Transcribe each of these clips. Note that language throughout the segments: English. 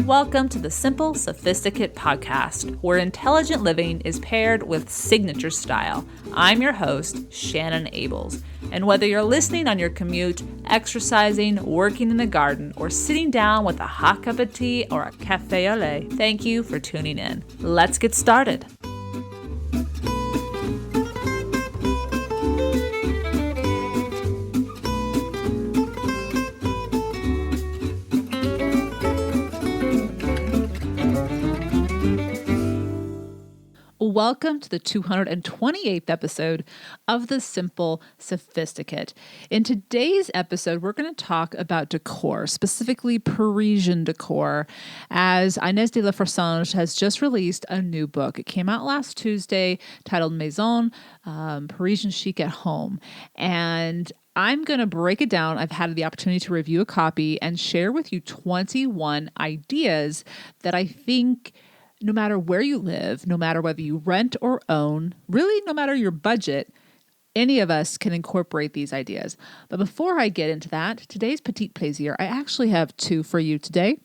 Welcome to the Simple Sophisticate podcast, where intelligent living is paired with signature style. I'm your host, Shannon Ables. And whether you're listening on your commute, exercising, working in the garden, or sitting down with a hot cup of tea or a café au lait, thank you for tuning in. Let's get started. Welcome to the 228th episode of the Simple Sophisticate. In today's episode, we're going to talk about decor, specifically Parisian decor, as Ines de la Fressange has just released a new book. It came out last Tuesday, titled Maison, Parisian Chic at Home. And I'm going to break it down. I've had the opportunity to review a copy and share with you 21 ideas that I think no matter where you live, no matter whether you rent or own, really no matter your budget, any of us can incorporate these ideas. But before I get into that, today's petit plaisir, I actually have two for you today.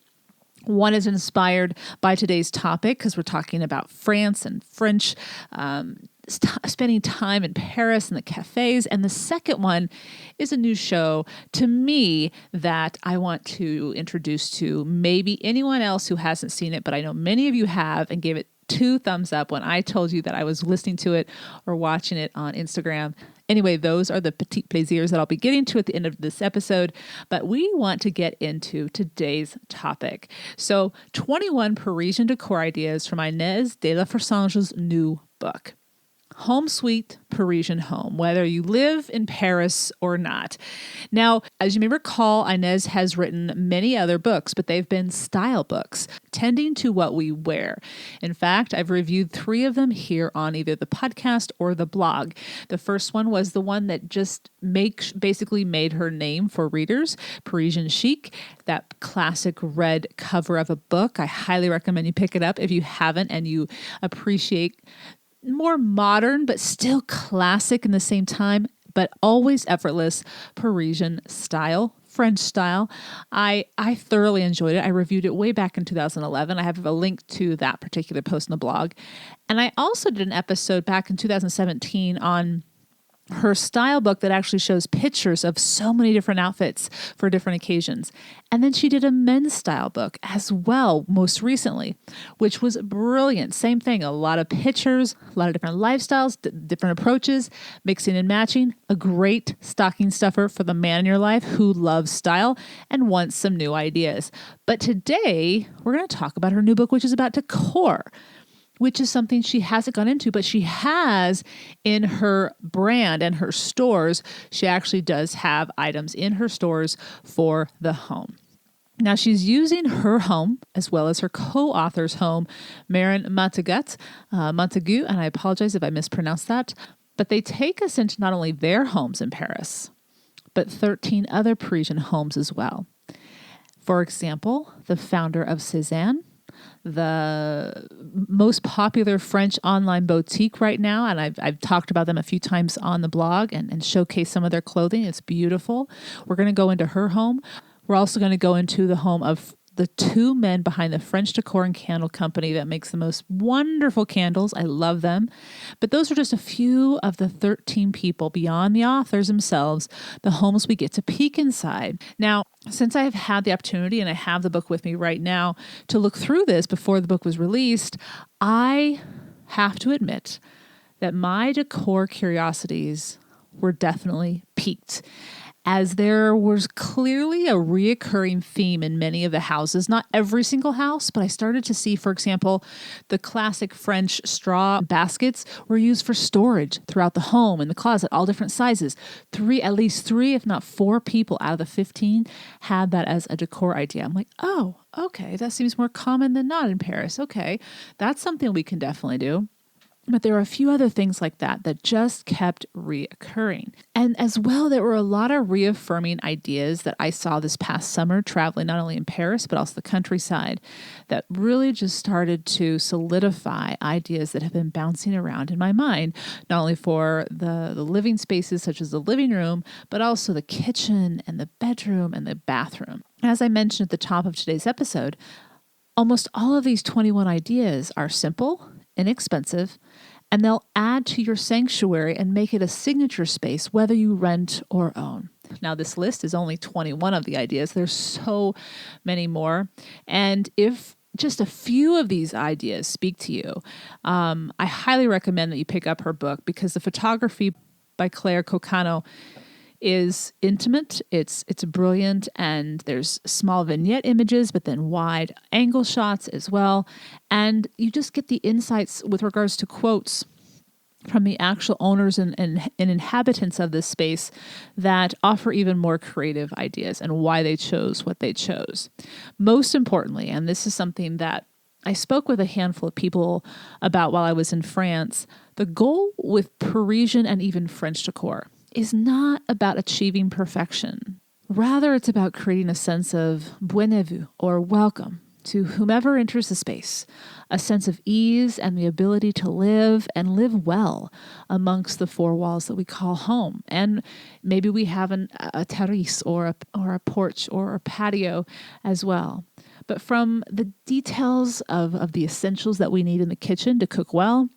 One is inspired by today's topic because we're talking about France and French, spending time in Paris and the cafes. And the second one is a new show to me that I want to introduce to maybe anyone else who hasn't seen it, but I know many of you have and gave it 2 thumbs up when I told you that I was listening to it or watching it on Instagram. Anyway, those are the petit plaisirs that I'll be getting to at the end of this episode, but we want to get into today's topic. So 21 Parisian decor ideas from Ines de la Fressange's new book. Home Sweet Parisian Home, whether you live in Paris or not. Now, as you may recall, Ines has written many other books, but they've been style books, tending to what we wear. In fact, I've reviewed 3 of them here on either the podcast or the blog. The first one was the one that just basically made her name for readers, Parisian Chic, that classic red cover of a book. I highly recommend you pick it up if you haven't and you appreciate more modern, but still classic in the same time, but always effortless Parisian style, French style. I thoroughly enjoyed it. I reviewed it way back in 2011. I have a link to that particular post in the blog. And I also did an episode back in 2017 on her style book that actually shows pictures of so many different outfits for different occasions. And then she did a men's style book as well, most recently, which was brilliant. Same thing, a lot of pictures, a lot of different lifestyles, different approaches, mixing and matching. A great stocking stuffer for the man in your life who loves style and wants some new ideas. But today, we're going to talk about her new book, which is about decor, which is something she hasn't gone into, but she has in her brand and her stores. She actually does have items in her stores for the home. Now, she's using her home as well as her co-author's home, Marin Montagu, and I apologize if I mispronounced that, but they take us into not only their homes in Paris, but 13 other Parisian homes as well. For example, the founder of Cézanne, the most popular French online boutique right now, and I've talked about them a few times on the blog and showcase some of their clothing. It's beautiful. We're going to go into her home. We're also going to go into the home of the 2 men behind the French decor and candle company that makes the most wonderful candles. I love them. But those are just a few of the 13 people beyond the authors themselves, the homes we get to peek inside. Now, since I have had the opportunity and I have the book with me right now to look through this before the book was released, I have to admit that my decor curiosities were definitely piqued, as there was clearly a reoccurring theme in many of the houses. Not every single house, but I started to see, for example, the classic French straw baskets were used for storage throughout the home, in the closet, all different sizes. At least three, if not 4 people out of the 15 had that as a decor idea. I'm like, oh, okay, that seems more common than not in Paris. Okay, that's something we can definitely do. But there were a few other things like that that just kept reoccurring. And as well, there were a lot of reaffirming ideas that I saw this past summer traveling not only in Paris, but also the countryside that really just started to solidify ideas that have been bouncing around in my mind, not only for the living spaces such as the living room, but also the kitchen and the bedroom and the bathroom. As I mentioned at the top of today's episode, almost all of these 21 ideas are simple, inexpensive, and they'll add to your sanctuary and make it a signature space, whether you rent or own. Now, this list is only 21 of the ideas. There's so many more. And if just a few of these ideas speak to you, I highly recommend that you pick up her book, because the photography by Claire Cocano is intimate, it's brilliant, and there's small vignette images, but then wide angle shots as well. And you just get the insights with regards to quotes from the actual owners and inhabitants of this space that offer even more creative ideas and why they chose what they chose. Most importantly, and this is something that I spoke with a handful of people about while I was in France, the goal with Parisian and even French decor is not about achieving perfection. Rather, it's about creating a sense of bienvenue or welcome to whomever enters the space, a sense of ease and the ability to live and live well amongst the four walls that we call home. And maybe we have a terrace or a porch or a patio as well. But from the details of the essentials that we need in the kitchen to cook well,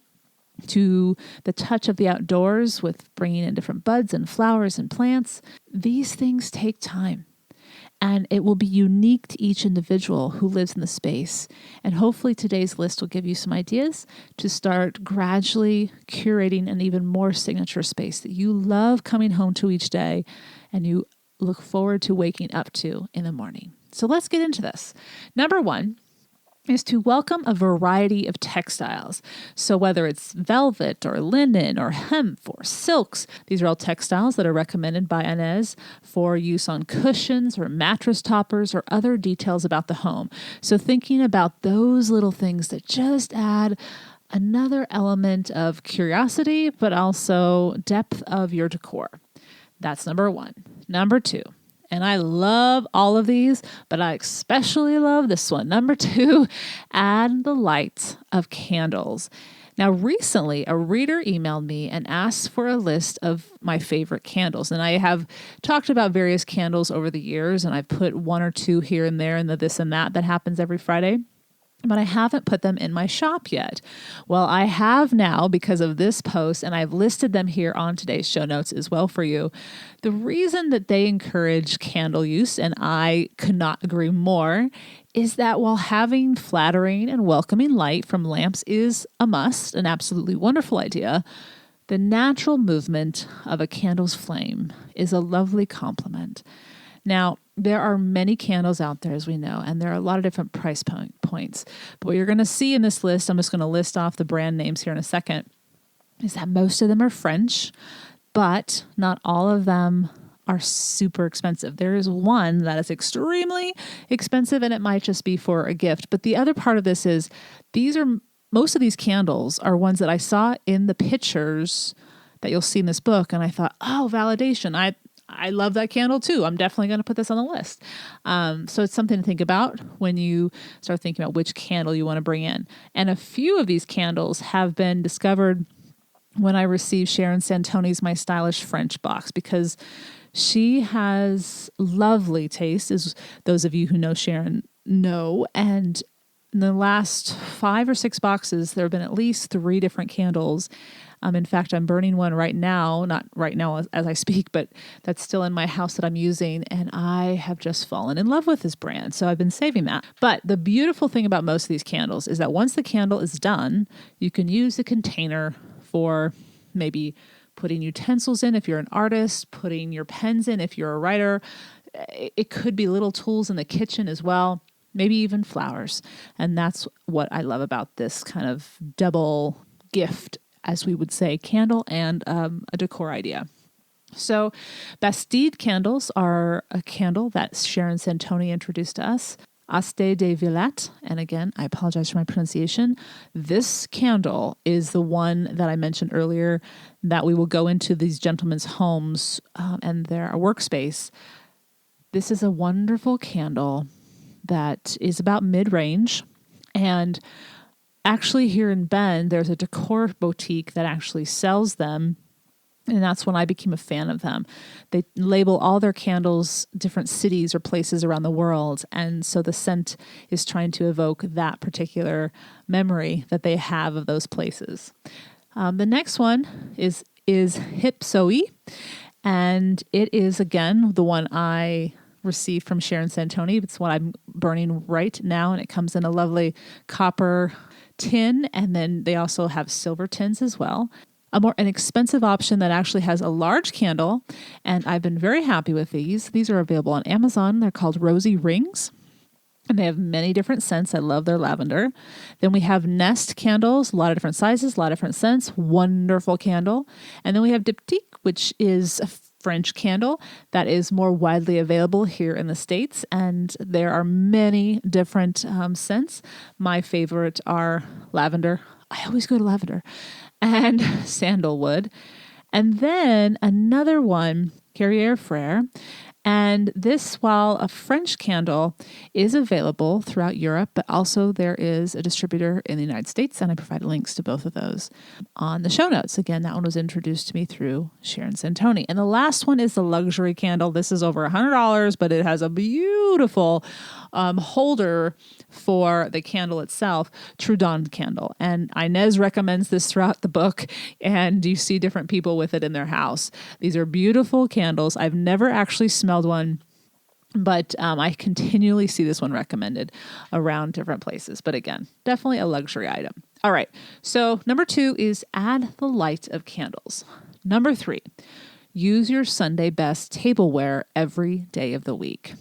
to the touch of the outdoors with bringing in different buds and flowers and plants, these things take time. And it will be unique to each individual who lives in the space. And hopefully today's list will give you some ideas to start gradually curating an even more signature space that you love coming home to each day and you look forward to waking up to in the morning. So let's get into this. Number one is to welcome a variety of textiles. So whether it's velvet or linen or hemp or silks, these are all textiles that are recommended by Ines for use on cushions or mattress toppers or other details about the home. So thinking about those little things that just add another element of curiosity, but also depth of your decor. That's number one. Number two. And I love all of these, but I especially love this one. Number two, add the light of candles. Now, recently, a reader emailed me and asked for a list of my favorite candles. And I have talked about various candles over the years, and I've put one or two here and there in the this and that happens every Friday. But I haven't put them in my shop yet. Well, I have now because of this post, and I've listed them here on today's show notes as well for you. The reason that they encourage candle use, and I could not agree more, is that while having flattering and welcoming light from lamps is a must, an absolutely wonderful idea, the natural movement of a candle's flame is a lovely complement. Now, there are many candles out there, as we know, and there are a lot of different price points. But what you're going to see in this list, I'm just going to list off the brand names here in a second, is that most of them are French, but not all of them are super expensive. There is one that is extremely expensive, and it might just be for a gift. But the other part of this is most of these candles are ones that I saw in the pictures that you'll see in this book, and I thought, oh, validation. I love that candle too. I'm definitely going to put this on the list. So it's something to think about when you start thinking about which candle you want to bring in. And a few of these candles have been discovered when I received Sharon Santoni's My Stylish French box, because she has lovely taste, as those of you who know Sharon know. And in the last 5 or 6 boxes, there have been at least 3 different candles. In fact, I'm burning one right now, not right now as I speak, but that's still in my house that I'm using. And I have just fallen in love with this brand. So I've been saving that. But the beautiful thing about most of these candles is that once the candle is done, you can use the container for maybe putting utensils in if you're an artist, putting your pens in if you're a writer. It could be little tools in the kitchen as well, maybe even flowers. And that's what I love about this kind of double gift, as we would say, candle and a decor idea. So Bastide candles are a candle that Sharon Santoni introduced to us. Aste de Villette. And again, I apologize for my pronunciation. This candle is the one that I mentioned earlier that we will go into these gentlemen's homes and their workspace. This is a wonderful candle that is about mid-range. And actually here in Bend, there's a Decor boutique that actually sells them. And that's when I became a fan of them. They label all their candles different cities or places around the world. And so the scent is trying to evoke that particular memory that they have of those places. The next one is Hip Soe. And it is, again, the one I received from Sharon Santoni. It's what I'm burning right now. And it comes in a lovely copper tin. And then they also have silver tins as well. An expensive option that actually has a large candle, and I've been very happy with these. These are available on Amazon. They're called Rosy Rings, and they have many different scents. I love their lavender. Then we have Nest candles, a lot of different sizes, a lot of different scents. Wonderful candle. And then we have Diptyque, which is a French candle that is more widely available here in the States, and there are many different scents. My favorite are lavender. I always go to lavender. And sandalwood. And then another one, Carrier Frere. And this, while a French candle, is available throughout Europe, but also there is a distributor in the United States, and I provide links to both of those on the show notes. Again, that one was introduced to me through Sharon Santoni. And the last one is the luxury candle. This is over $100, but it has a beautiful holder for the candle itself, Trudon candle. And Ines recommends this throughout the book, and you see different people with it in their house. These are beautiful candles. I've never actually smelled one, but I continually see this one recommended around different places. But again, definitely a luxury item. All right. So number 2 is add the light of candles. Number 3, use your Sunday best tableware every day of the week.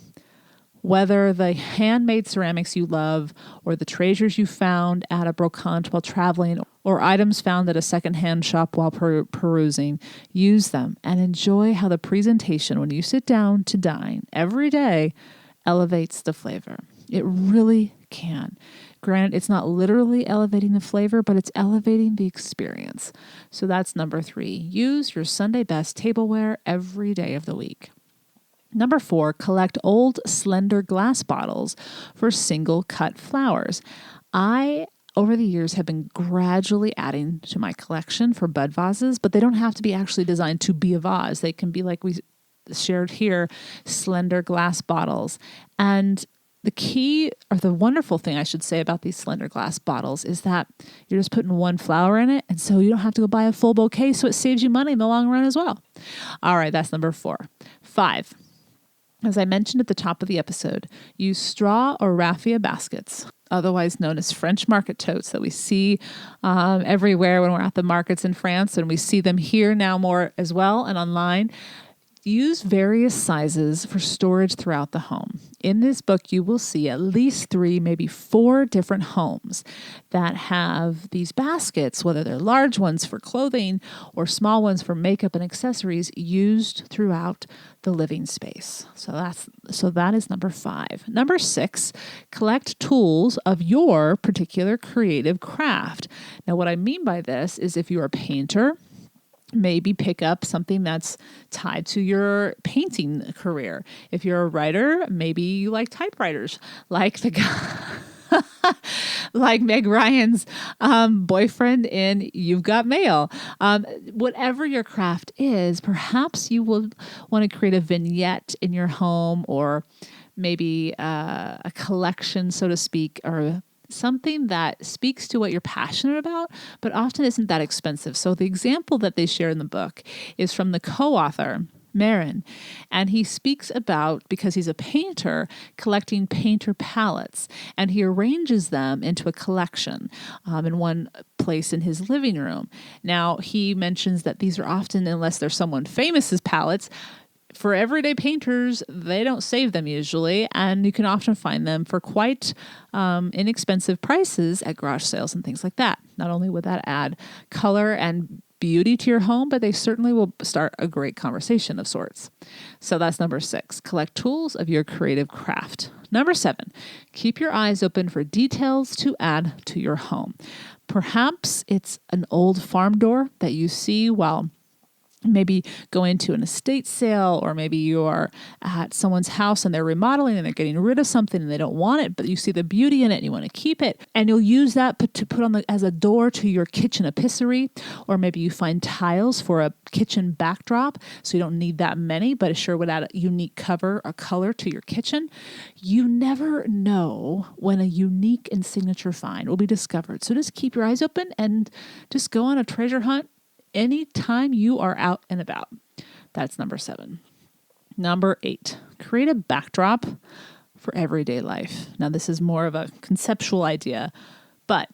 Whether the handmade ceramics you love or the treasures you found at a brocante while traveling or items found at a secondhand shop while perusing, use them and enjoy how the presentation when you sit down to dine every day elevates the flavor. It really can. Granted, it's not literally elevating the flavor, but it's elevating the experience. So that's number 3. Use your Sunday best tableware every day of the week. Number 4, collect old slender glass bottles for single cut flowers. I, over the years, have been gradually adding to my collection for bud vases, but they don't have to be actually designed to be a vase. They can be, like we shared here, slender glass bottles. And the key, or the wonderful thing I should say about these slender glass bottles, is that you're just putting one flower in it, and so you don't have to go buy a full bouquet, so it saves you money in the long run as well. All right, that's number 4. 5. As I mentioned at the top of the episode, use straw or raffia baskets, otherwise known as French market totes, that we see everywhere when we're at the markets in France, and we see them here now more as well and online. Use various sizes for storage throughout the home. In this book, you will see at least 3, maybe 4 different homes that have these baskets, whether they're large ones for clothing or small ones for makeup and accessories, used throughout the living space. So that is number 5. Number 6, collect tools of your particular creative craft. Now, what I mean by this is if you're a painter, maybe pick up something that's tied to your painting career. If you're a writer, maybe you like typewriters, like the guy, like Meg Ryan's boyfriend in You've Got Mail. Whatever your craft is, perhaps you will want to create a vignette in your home, or maybe a collection, so to speak, or something that speaks to what you're passionate about, but often isn't that expensive. So the example that they share in the book is from the co-author, Marin, and he speaks about, because he's a painter, collecting painter palettes, and he arranges them into a collection in one place in his living room. Now, he mentions that these are often, unless there's someone famous's palettes, for everyday painters, they don't save them usually, and you can often find them for quite inexpensive prices at garage sales and things like that. Not only would that add color and beauty to your home, but they certainly will start a great conversation of sorts. So that's number 6. Collect tools of your creative craft. Number 7, keep your eyes open for details to add to your home. Perhaps it's an old farm door that you see while maybe going to an estate sale, or maybe you're at someone's house and they're remodeling and they're getting rid of something and they don't want it, but you see the beauty in it and you want to keep it. And you'll use that to put on as a door to your kitchen epicery, or maybe you find tiles for a kitchen backdrop. So you don't need that many, but it sure would add a unique cover or color to your kitchen. You never know when a unique and signature find will be discovered. So just keep your eyes open and just go on a treasure hunt anytime you are out and about. That's number 7. Number 8, create a backdrop for everyday life. Now, this is more of a conceptual idea, but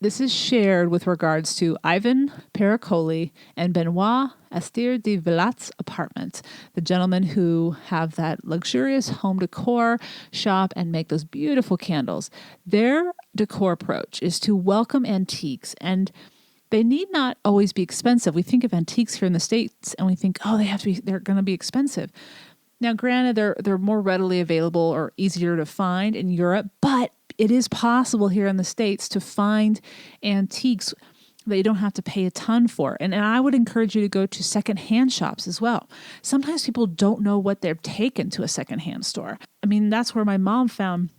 this is shared with regards to Ivan Pericoli and Benoit Astir de Villat's apartment, the gentlemen who have that luxurious home decor shop and make those beautiful candles. Their decor approach is to welcome antiques, and they need not always be expensive. We think of antiques here in the States and we think, oh, they're going to be expensive. Now, granted, they're more readily available or easier to find in Europe, but it is possible here in the States to find antiques that you don't have to pay a ton for. And I would encourage you to go to secondhand shops as well. Sometimes people don't know what they've taken to a secondhand store. I mean, that's where my mom found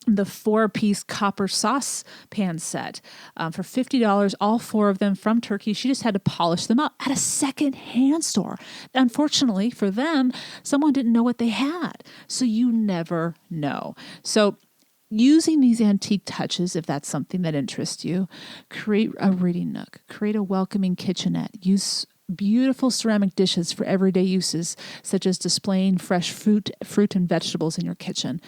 the 4-piece copper saucepan set for $50, all 4 of them from Turkey. She just had to polish them up at a second-hand store. Unfortunately for them, someone didn't know what they had. So you never know. So using these antique touches, if that's something that interests you, create a reading nook, create a welcoming kitchenette, use beautiful ceramic dishes for everyday uses, such as displaying fresh fruit and vegetables in your kitchen.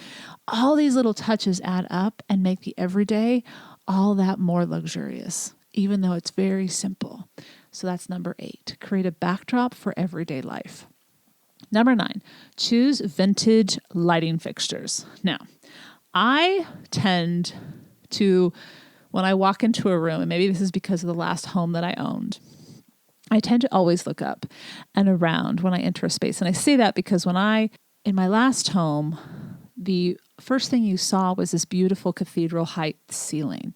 All these little touches add up and make the everyday all that more luxurious, even though it's very simple. So that's number 8. Create a backdrop for everyday life. Number 9, choose vintage lighting fixtures. Now, I tend to, when I walk into a room, and maybe this is because of the last home that I owned, I tend to always look up and around when I enter a space. And I say that because in my last home, the first thing you saw was this beautiful cathedral height ceiling.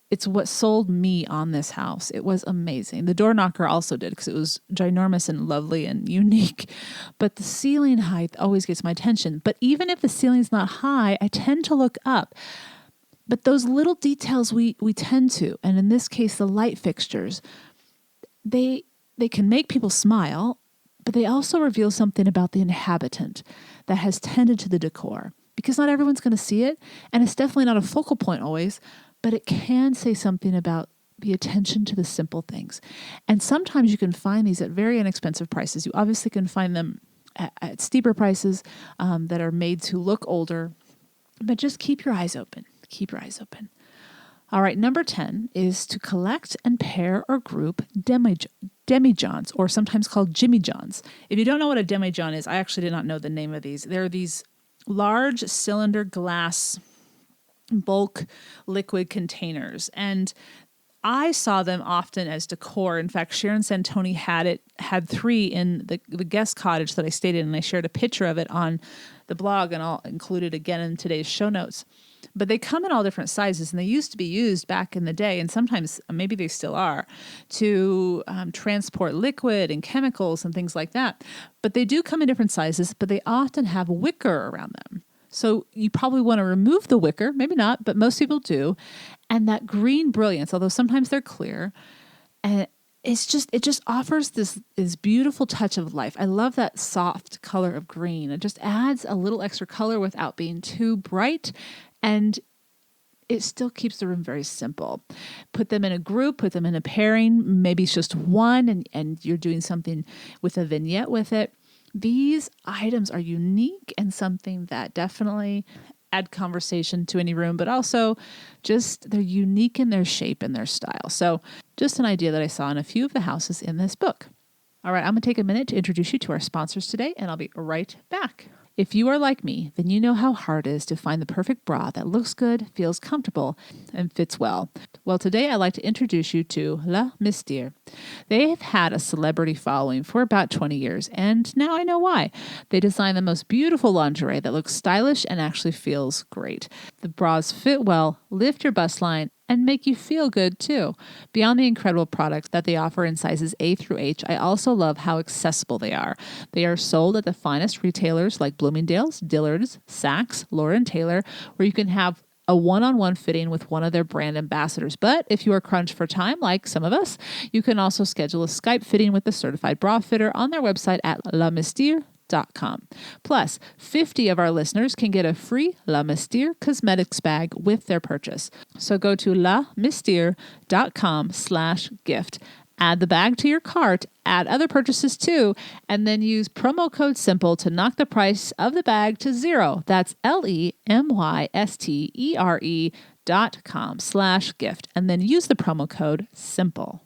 It's what sold me on this house. It was amazing. The door knocker also did, because it was ginormous and lovely and unique. But the ceiling height always gets my attention. But even if the ceiling's not high, I tend to look up. But those little details we tend to, and in this case, the light fixtures, they can make people smile, but they also reveal something about the inhabitant that has tended to the decor, because not everyone's going to see it, and it's definitely not a focal point always, but it can say something about the attention to the simple things. And sometimes you can find these at very inexpensive prices. You obviously can find them at steeper prices that are made to look older, but just keep your eyes open. Keep your eyes open. All right, number 10 is to collect and pair or group demijohns, or sometimes called Jimmy Johns. If you don't know what a demijohn is, I actually did not know the name of these. They're these large cylinder glass bulk liquid containers, and I saw them often as decor. In fact, Sharon Santoni had 3 in the guest cottage that I stayed in, and I shared a picture of it on the blog, and I'll include it again in today's show notes. But they come in all different sizes, and they used to be used back in the day, and sometimes maybe they still are, to transport liquid and chemicals and things like that. But they do come in different sizes, but they often have wicker around them. So you probably want to remove the wicker, maybe not, but most people do. And that green brilliance, although sometimes they're clear, and it just offers this beautiful touch of life. I love that soft color of green. It just adds a little extra color without being too bright, and it still keeps the room very simple. Put them in a group, put them in a pairing. Maybe it's just one, and you're doing something with a vignette with it. These items are unique and something that definitely add conversation to any room, but also just they're unique in their shape and their style. So just an idea that I saw in a few of the houses in this book. All right, I'm going to take a minute to introduce you to our sponsors today, and I'll be right back. If you are like me, then you know how hard it is to find the perfect bra that looks good, feels comfortable, and fits well. Well, today I'd like to introduce you to La Mystere. They have had a celebrity following for about 20 years, and now I know why. They design the most beautiful lingerie that looks stylish and actually feels great. The bras fit well, lift your bust line, and make you feel good too. Beyond the incredible products that they offer in sizes A through H, I also love how accessible they are. They are sold at the finest retailers like Bloomingdale's, Dillard's, Saks, Lord & Taylor, where you can have a one-on-one fitting with one of their brand ambassadors. But if you are crunched for time, like some of us, you can also schedule a Skype fitting with the certified bra fitter on their website at lamystere.com. Plus, 50 of our listeners can get a free La Mystere cosmetics bag with their purchase. So go to lamystere.com/gift. Add the bag to your cart, add other purchases too, and then use promo code SIMPLE to knock the price of the bag to zero. That's lemystere.com/gift, and then use the promo code SIMPLE.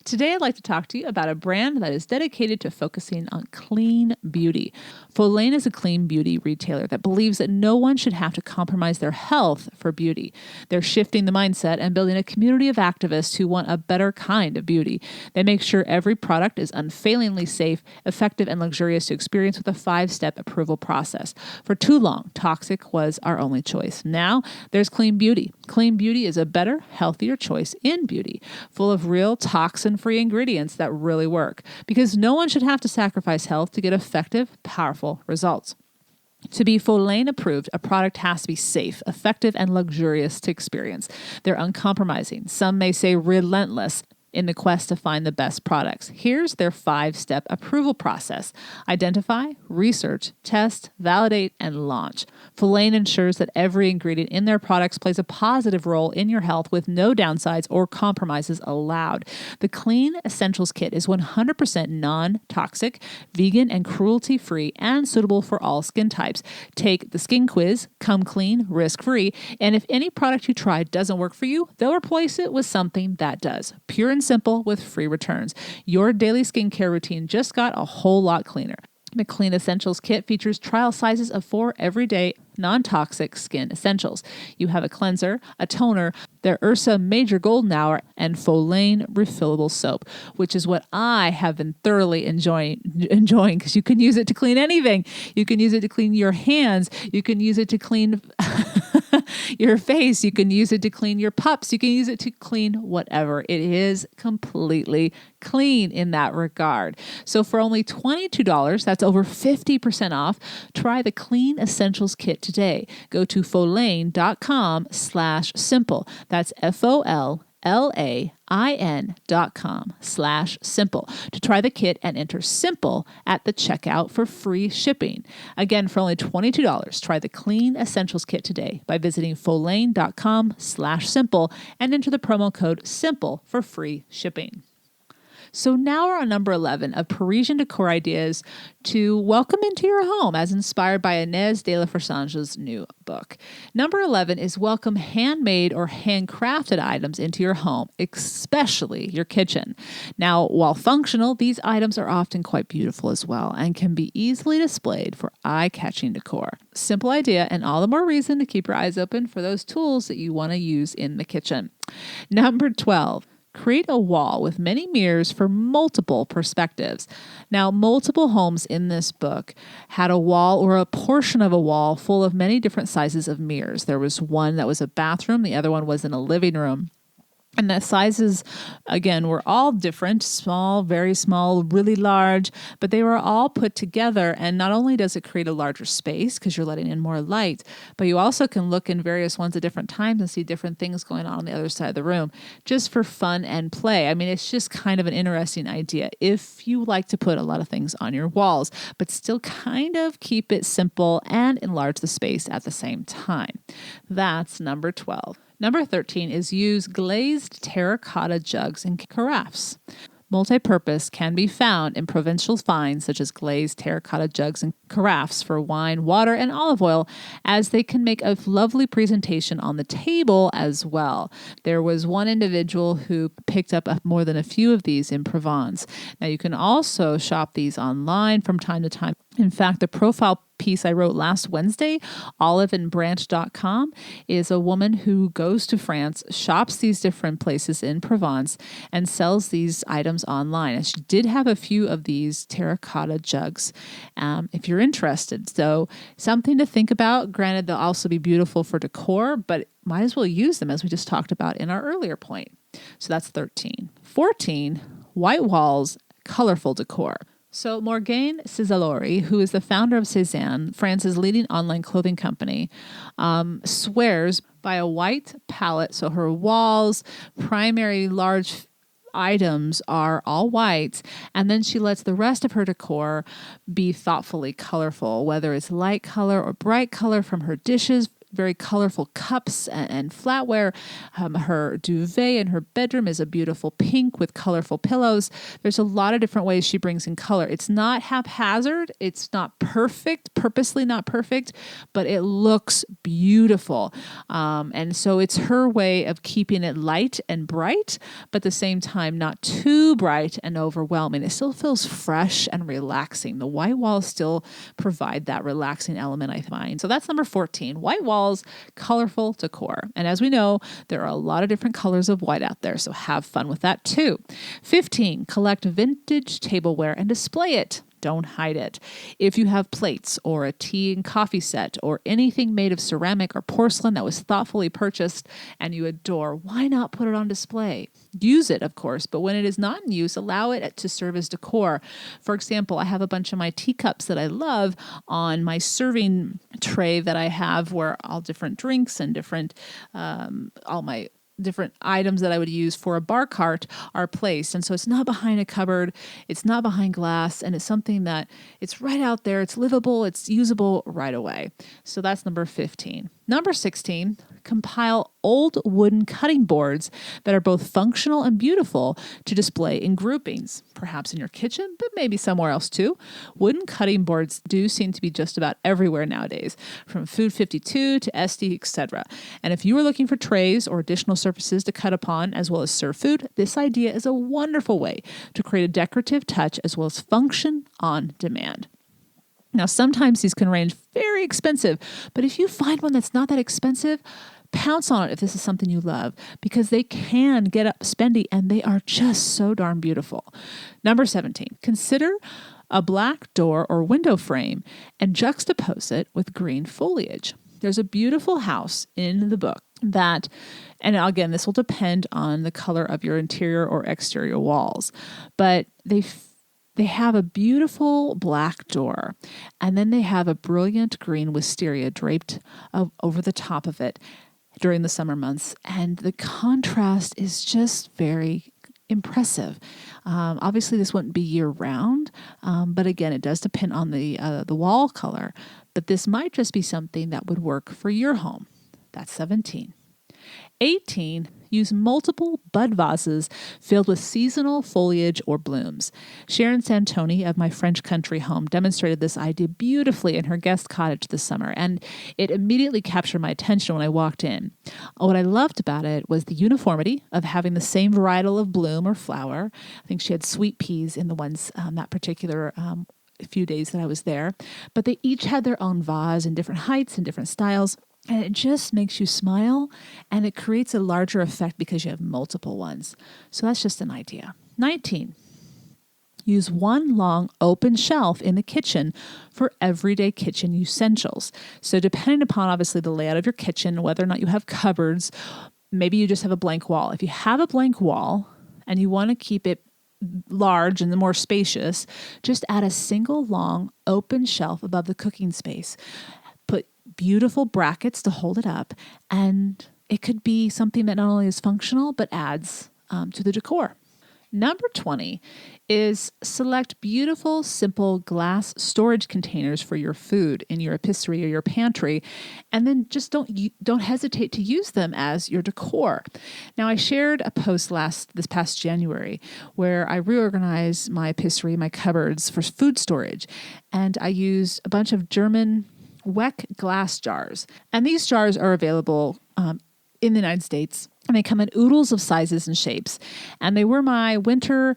Today, I'd like to talk to you about a brand that is dedicated to focusing on clean beauty. Follane is a clean beauty retailer that believes that no one should have to compromise their health for beauty. They're shifting the mindset and building a community of activists who want a better kind of beauty. They make sure every product is unfailingly safe, effective, and luxurious to experience with a 5-step approval process. For too long, toxic was our only choice. Now, there's clean beauty. Clean beauty is a better, healthier choice in beauty, full of real toxin-free ingredients that really work, because no one should have to sacrifice health to get effective, powerful results. To be Follane approved, a product has to be safe, effective, and luxurious to experience. They're uncompromising. Some may say relentless in the quest to find the best products. Here's their 5-step approval process. Identify, research, test, validate, and launch. Follane ensures that every ingredient in their products plays a positive role in your health with no downsides or compromises allowed. The Clean Essentials Kit is 100% non-toxic, vegan, and cruelty-free, and suitable for all skin types. Take the skin quiz, come clean, risk-free, and if any product you try doesn't work for you, they'll replace it with something that does. Pure and simple with free returns. Your daily skincare routine just got a whole lot cleaner. The Clean Essentials Kit features trial sizes of 4 everyday non-toxic skin essentials. You have a cleanser, a toner, their Ursa Major Golden Hour, and Follane refillable soap, which is what I have been thoroughly enjoying because you can use it to clean anything. You can use it to clean your hands. You can use it to clean your face. You can use it to clean your pups. You can use it to clean whatever. It is completely clean in that regard. So for only $22, that's over 50% off, try the Clean Essentials Kit today. Go to follane.com/simple. That's FOLLAIN.com/simple to try the kit and enter SIMPLE at the checkout for free shipping. Again, for only $22, try the Clean Essentials Kit today by visiting follane.com/simple and enter the promo code SIMPLE for free shipping. So now we're on number 11 of Parisian decor ideas to welcome into your home as inspired by Ines de la Fressange's new book. Number 11 is welcome handmade or handcrafted items into your home, especially your kitchen. Now, while functional, these items are often quite beautiful as well and can be easily displayed for eye-catching decor. Simple idea and all the more reason to keep your eyes open for those tools that you want to use in the kitchen. Number 12. Create a wall with many mirrors for multiple perspectives. Now, multiple homes in this book had a wall or a portion of a wall full of many different sizes of mirrors. There was one that was a bathroom, the other one was in a living room. And the sizes, again, were all different, small, very small, really large, but they were all put together. And not only does it create a larger space because you're letting in more light, but you also can look in various ones at different times and see different things going on the other side of the room just for fun and play. I mean, it's just kind of an interesting idea if you like to put a lot of things on your walls, but still kind of keep it simple and enlarge the space at the same time. That's number 12. Number 13 is use glazed terracotta jugs and carafes. Multi-purpose can be found in provincial finds such as glazed terracotta jugs and carafes for wine, water, and olive oil, as they can make a lovely presentation on the table as well. There was one individual who picked up more than a few of these in Provence. Now you can also shop these online from time to time In fact, the profile piece I wrote last Wednesday, oliveandbranch.com, is a woman who goes to France, shops these different places in Provence, and sells these items online. And she did have a few of these terracotta jugs if you're interested. So something to think about. Granted, they'll also be beautiful for decor, but might as well use them as we just talked about in our earlier point. So that's 13. 14, white walls, colorful decor. So Morgane Cisalori, who is the founder of Cézanne, France's leading online clothing company, swears by a white palette. So her walls, primary large items are all white, and then she lets the rest of her decor be thoughtfully colorful, whether it's light color or bright color from her dishes, very colorful cups and flatware. Her duvet in her bedroom is a beautiful pink with colorful pillows. There's a lot of different ways she brings in color. It's not haphazard. It's not perfect, purposely not perfect, but it looks beautiful. And so it's her way of keeping it light and bright, but at the same time, not too bright and overwhelming. It still feels fresh and relaxing. The white walls still provide that relaxing element, I find. So that's number 14. White walls, colorful decor. And as we know, there are a lot of different colors of white out there, so have fun with that too. 15, collect vintage tableware and display it. Don't hide it. If you have plates or a tea and coffee set or anything made of ceramic or porcelain that was thoughtfully purchased and you adore, why not put it on display? Use it, of course, but when it is not in use, allow it to serve as decor. For example, I have a bunch of my teacups that I love on my serving tray that I have where all different drinks and different, all my different items that I would use for a bar cart are placed. And so it's not behind a cupboard, it's not behind glass, and it's something that it's right out there, it's livable, it's usable right away. So that's number 15. Number 16, compile old wooden cutting boards that are both functional and beautiful to display in groupings, perhaps in your kitchen, but maybe somewhere else too. Wooden cutting boards do seem to be just about everywhere nowadays, from Food 52 to SD, etc. And if you are looking for trays or additional surfaces to cut upon as well as serve food, this idea is a wonderful way to create a decorative touch as well as function on demand. Now, sometimes these can range very expensive, but if you find one that's not that expensive, pounce on it if this is something you love, because they can get up spendy and they are just so darn beautiful. Number 17, consider a black door or window frame and juxtapose it with green foliage. There's a beautiful house in the book that, and again, this will depend on the color of your interior or exterior walls, but they have a beautiful black door, and then they have a brilliant green wisteria draped over the top of it during the summer months, and the contrast is just very impressive. Obviously, this wouldn't be year-round, but again, it does depend on the wall color, but this might just be something that would work for your home. That's 17. 18, use multiple bud vases filled with seasonal foliage or blooms. Sharon Santoni of My French Country Home demonstrated this idea beautifully in her guest cottage this summer, and it immediately captured my attention when I walked in. What I loved about it was the uniformity of having the same varietal of bloom or flower. I think she had sweet peas in the ones that particular few days that I was there, but they each had their own vase in different heights and different styles. And it just makes you smile, and it creates a larger effect because you have multiple ones. So that's just an idea. 19, use one long open shelf in the kitchen for everyday kitchen essentials. So depending upon obviously the layout of your kitchen, whether or not you have cupboards, maybe you just have a blank wall. If you have a blank wall and you want to keep it large and more spacious, just add a single long open shelf above the cooking space. Put beautiful brackets to hold it up, and it could be something that not only is functional but adds to the decor. Number 20 is select beautiful, simple glass storage containers for your food in your epicerie or your pantry, and then just don't hesitate to use them as your decor. Now, I shared a post this past January where I reorganized my epicerie, my cupboards for food storage, and I used a bunch of German Weck glass jars. And these jars are available in the United States And they come in oodles of sizes and shapes. And they were my winter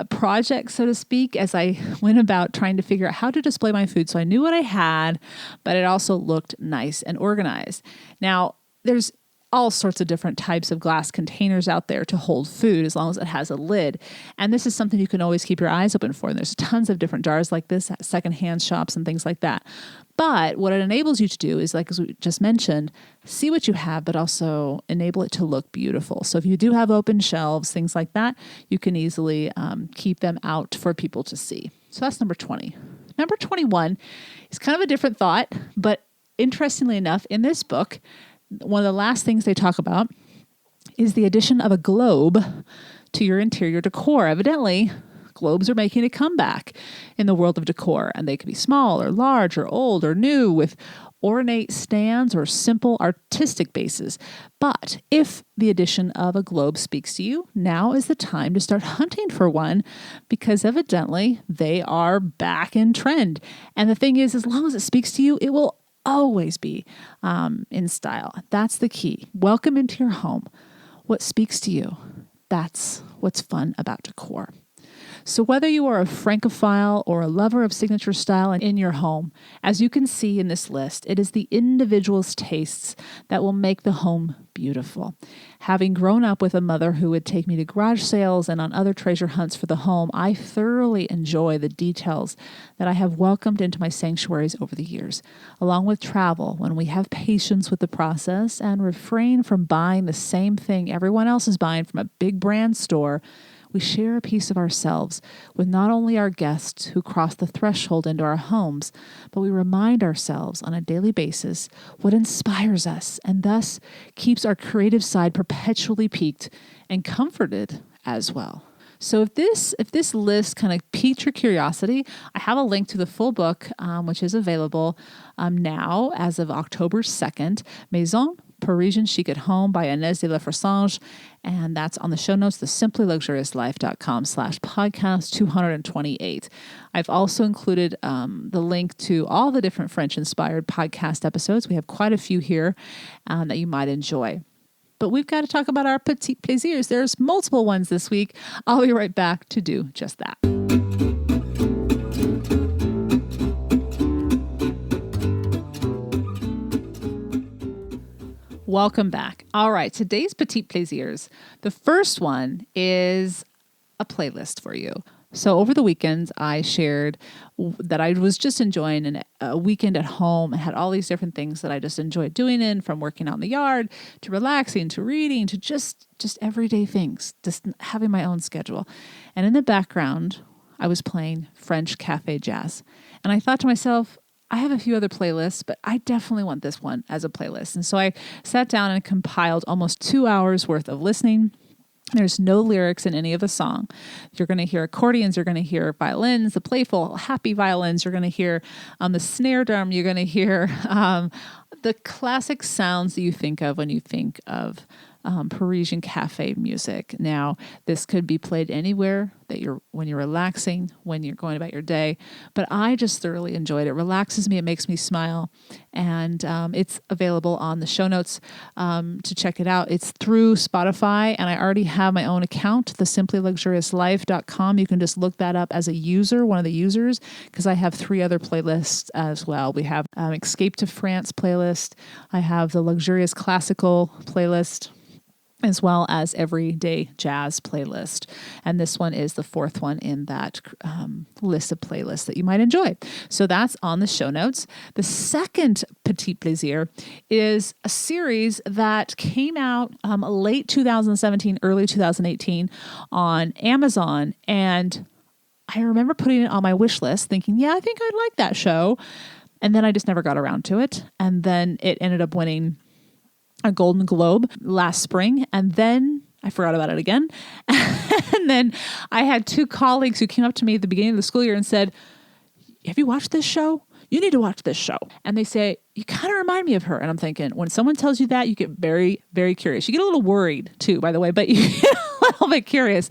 project, so to speak, as I went about trying to figure out how to display my food. So I knew what I had, but it also looked nice and organized. Now, there's all sorts of different types of glass containers out there to hold food as long as it has a lid. And this is something you can always keep your eyes open for. And there's tons of different jars like this at secondhand shops and things like that. But what it enables you to do is, like as we just mentioned, see what you have, but also enable it to look beautiful. So if you do have open shelves, things like that, you can easily keep them out for people to see. So that's number 20. Number 21 is kind of a different thought, but interestingly enough, in this book, one of the last things they talk about is the addition of a globe to your interior decor. Evidently, globes are making a comeback in the world of decor, and they can be small or large or old or new with ornate stands or simple artistic bases. But if the addition of a globe speaks to you, now is the time to start hunting for one, because evidently they are back in trend. And the thing is, as long as it speaks to you, it will always be in style. That's the key. Welcome into your home. What speaks to you? That's what's fun about decor. So whether you are a Francophile or a lover of signature style in your home, as you can see in this list, it is the individual's tastes that will make the home beautiful. Having grown up with a mother who would take me to garage sales and on other treasure hunts for the home, I thoroughly enjoy the details that I have welcomed into my sanctuaries over the years. Along with travel, when we have patience with the process and refrain from buying the same thing everyone else is buying from a big brand store, we share a piece of ourselves with not only our guests who cross the threshold into our homes, but we remind ourselves on a daily basis what inspires us and thus keeps our creative side perpetually piqued and comforted as well. So if this list kind of piqued your curiosity, I have a link to the full book, which is available now as of October 2nd, Maison Parisian Chic at Home by Ines de la Fressange. And that's on the show notes, thesimplyluxuriouslife.com/podcast 228. I've also included the link to all the different French-inspired podcast episodes. We have quite a few here that you might enjoy. But we've got to talk about our petit plaisirs. There's multiple ones this week. I'll be right back to do just that. Welcome back. All right, today's petit plaisirs. The first one is a playlist for you. So over the weekend, I shared that I was just enjoying a weekend at home and had all these different things that I just enjoyed doing from working out in the yard to relaxing to reading to just everyday things, just having my own schedule. And in the background, I was playing French cafe jazz. And I thought to myself, I have a few other playlists, but I definitely want this one as a playlist. And so I sat down and compiled almost 2 hours worth of listening. There's no lyrics in any of the song. You're going to hear accordions. You're going to hear violins, the playful, happy violins. You're going to hear the snare drum. You're going to hear the classic sounds that you think of when you think of Parisian cafe music. Now, this could be played anywhere when you're relaxing, when you're going about your day, but I just thoroughly enjoyed it. It relaxes me. It makes me smile. And it's available on the show notes to check it out. It's through Spotify, and I already have my own account, thesimplyluxuriouslife.com. You can just look that up as a user, one of the users, because I have 3 other playlists as well. We have Escape to France playlist. I have the Luxurious Classical playlist, as well as Everyday Jazz playlist. And this one is the 4th one in that list of playlists that you might enjoy. So that's on the show notes. The second petit plaisir is a series that came out late 2017, early 2018 on Amazon. And I remember putting it on my wish list thinking, yeah, I think I'd like that show. And then I just never got around to it. And then it ended up winning a Golden Globe last spring, and then I forgot about it again. And then I had 2 colleagues who came up to me at the beginning of the school year and said, have you watched this show? You need to watch this show. And they say, you kind of remind me of her. And I'm thinking, when someone tells you that, you get very, very curious. You get a little worried too, by the way, but you get a little bit curious.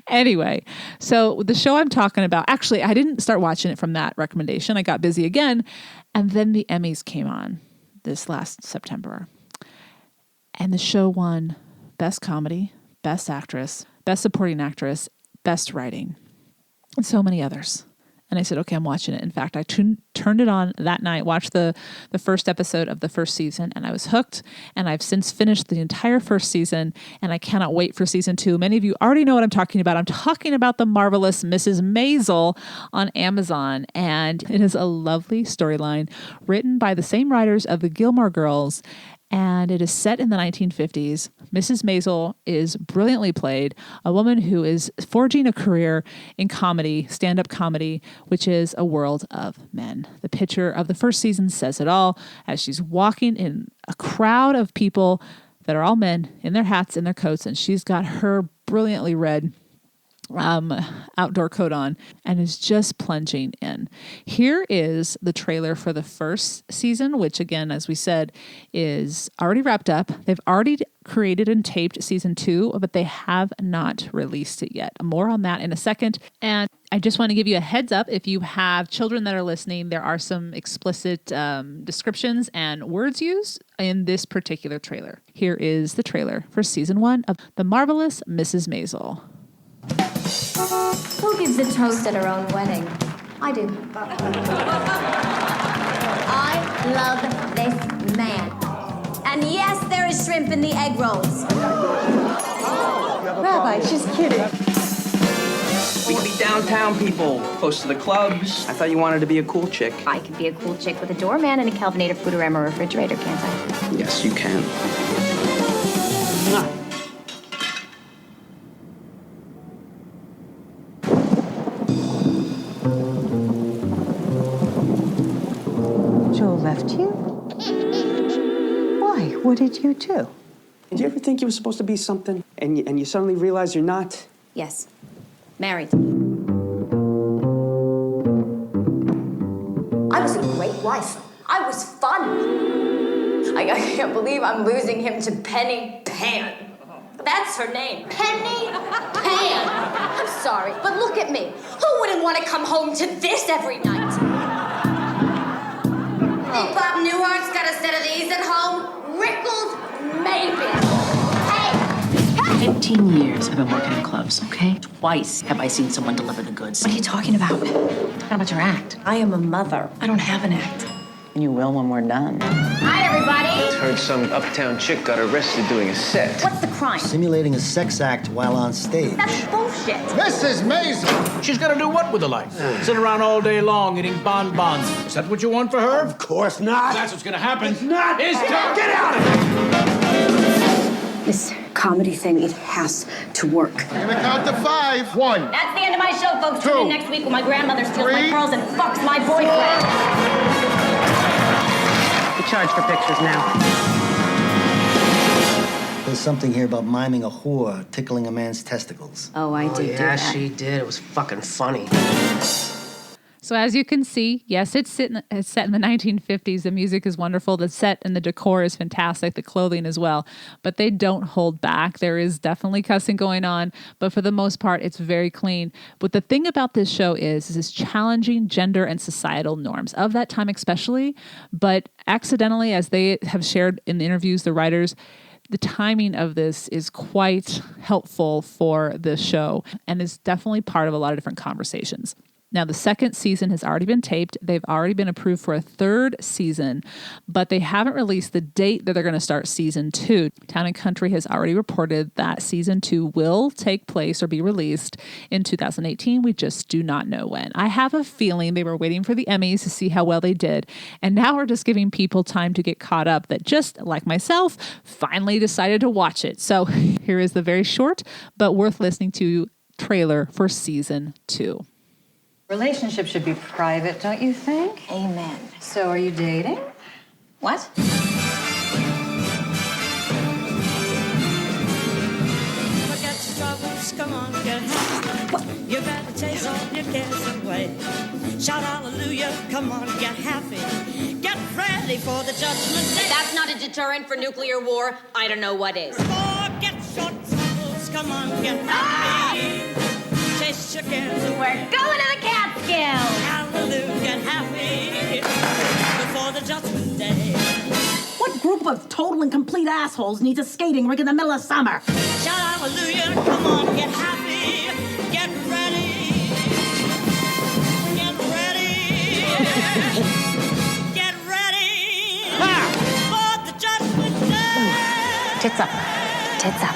Anyway, so the show I'm talking about, actually, I didn't start watching it from that recommendation. I got busy again. And then the Emmys came on this last September. And the show won Best Comedy, Best Actress, Best Supporting Actress, Best Writing, and so many others. And I said, okay, I'm watching it. In fact, I turned it on that night, watched the first episode of the first season, and I was hooked. And I've since finished the entire first season, and I cannot wait for season 2. Many of you already know what I'm talking about. I'm talking about The Marvelous Mrs. Maisel on Amazon. And it is a lovely storyline written by the same writers of the Gilmore Girls. And it is set in the 1950s. Mrs. Maisel is brilliantly played, a woman who is forging a career in comedy, stand-up comedy, which is a world of men. The picture of the first season says it all, as she's walking in a crowd of people that are all men in their hats and their coats, and she's got her brilliantly read outdoor coat on and is just plunging in. Here is the trailer for the first season, which again, as we said, is already wrapped up. They've already created and taped season 2, but they have not released it yet. More on that in a second. And I just want to give you a heads up. If you have children that are listening, there are some explicit descriptions and words used in this particular trailer. Here is the trailer for season 1 of The Marvelous Mrs. Maisel. Who gives a toast at her own wedding? I do. I love this man. And yes, there is shrimp in the egg rolls. Rabbi, she's kidding. We could be downtown people, close to the clubs. I thought you wanted to be a cool chick. I could be a cool chick with a doorman and a Kelvinator Foodorama refrigerator, can't I? Yes, you can. Joe left you? Why? What did you do? Did you ever think you were supposed to be something, and you suddenly realize you're not? Yes. Married. I was a great wife. I was fun. I can't believe I'm losing him to Penny Pan. That's her name. Penny Pan. I'm sorry, but look at me. Who wouldn't want to come home to this every night? Think Bob Newhart's got a set of these at home? Rickles, maybe. Hey! 15 years I've been working in clubs, okay? Twice have I seen someone deliver the goods. What are you talking about? Talking about your act. I am a mother. I don't have an act. And you will when we're done. Hi, everybody. Heard some uptown chick got arrested doing a set. What's the crime? Simulating a sex act while on stage. That's bullshit. Mrs. Maisel! She's gonna do what with her life? Sit around all day long eating bonbons. Is that what you want for her? Of course not. That's what's gonna happen. It's not. Get out of here! This comedy thing, it has to work. I'm gonna count to 5. 1. That's the end of my show, folks. 2. Tune in next week when my grandmother steals my 3. pearls and fucks my boyfriend. We charge for pictures now. There's something here about miming a whore tickling a man's testicles. Oh, I did do that. she did. It was fucking funny. So as you can see, yes, it's set in the 1950s. The music is wonderful. The set and the decor is fantastic. The clothing as well. But they don't hold back. There is definitely cussing going on. But for the most part, it's very clean. But the thing about this show is it's challenging gender and societal norms of that time especially. But accidentally, as they have shared in the interviews, the writers, the timing of this is quite helpful for the show and is definitely part of a lot of different conversations. Now, the second season has already been taped. They've already been approved for a third season, but they haven't released the date that they're going to start season 2. Town & Country has already reported that season 2 will take place or be released in 2018. We just do not know when. I have a feeling they were waiting for the Emmys to see how well they did, and now we're just giving people time to get caught up that just, like myself, finally decided to watch it. So here is the very short but worth listening to trailer for season 2. Relationship should be private, don't you think? Amen. So are you dating? What? Forget your troubles, come on, get happy. You better chase all your cares away. Shout hallelujah, come on, get happy. Get ready for the judgment day. That's not a deterrent for nuclear war. I don't know what is. Forget your troubles, come on, get happy. Chase your cares away. We're going to the Catskills. Hallelujah, get happy before the judgment day. What group group of total and complete assholes needs a skating rink in the middle of summer. Shout hallelujah, come on, get happy, get ready. Get ready. Get ready for the judgment day. Tits up. Tits up.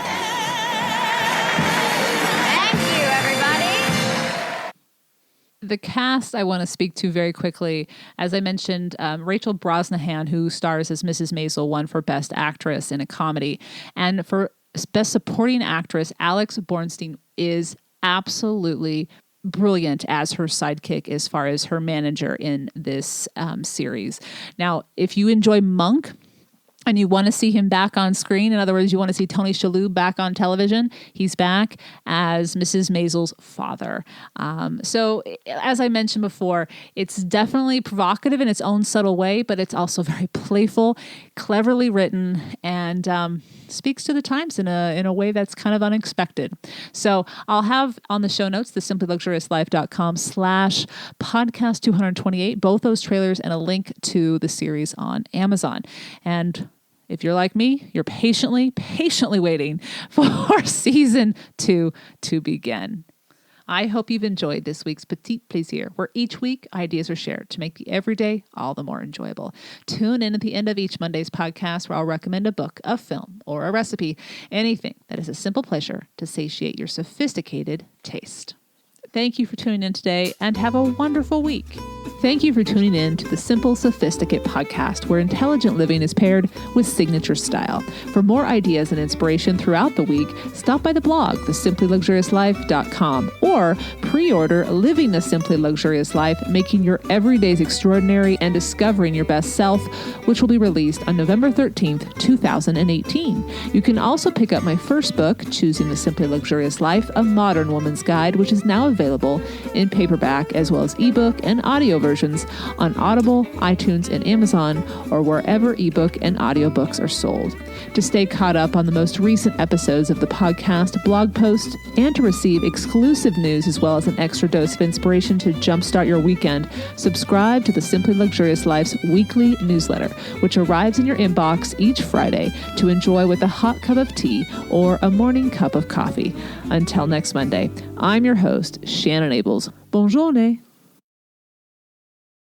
Thank you, everybody. The cast I want to speak to very quickly. As I mentioned, Rachel Brosnahan, who stars as Mrs. Maisel, won for Best Actress in a Comedy. And for Best Supporting Actress, Alex Bornstein is absolutely brilliant as her sidekick as far as her manager in this series. Now, if you enjoy Monk, and you want to see him back on screen, in other words, you want to see Tony Shalhoub back on television, he's back as Mrs. Maisel's father. So, as I mentioned before, it's definitely provocative in its own subtle way, but it's also very playful, cleverly written, and speaks to the times in a way that's kind of unexpected. So I'll have on the show notes, the simplyluxuriouslife.com/podcast 228, both those trailers and a link to the series on Amazon. And if you're like me, you're patiently waiting for season 2 to begin. I hope you've enjoyed this week's Petit Plaisir, where each week ideas are shared to make the everyday all the more enjoyable. Tune in at the end of each Monday's podcast, where I'll recommend a book, a film, or a recipe, anything that is a simple pleasure to satiate your sophisticated taste. Thank you for tuning in today, and have a wonderful week. Thank you for tuning in to the Simple Sophisticate podcast, where intelligent living is paired with signature style. For more ideas and inspiration throughout the week, stop by the blog, thesimplyluxuriouslife.com, or pre-order Living the Simply Luxurious Life, Making Your Everydays Extraordinary and Discovering Your Best Self, which will be released on November 13th, 2018. You can also pick up my first book, Choosing the Simply Luxurious Life, A Modern Woman's Guide, which is now available in paperback as well as ebook and audio versions on Audible, iTunes, and Amazon, or wherever ebook and audiobooks are sold. To stay caught up on the most recent episodes of the podcast, blog posts, and to receive exclusive news as well as an extra dose of inspiration to jumpstart your weekend, subscribe to the Simply Luxurious Life's weekly newsletter, which arrives in your inbox each Friday to enjoy with a hot cup of tea or a morning cup of coffee. Until next Monday, I'm your host, Shannon Ables. Bonne journée.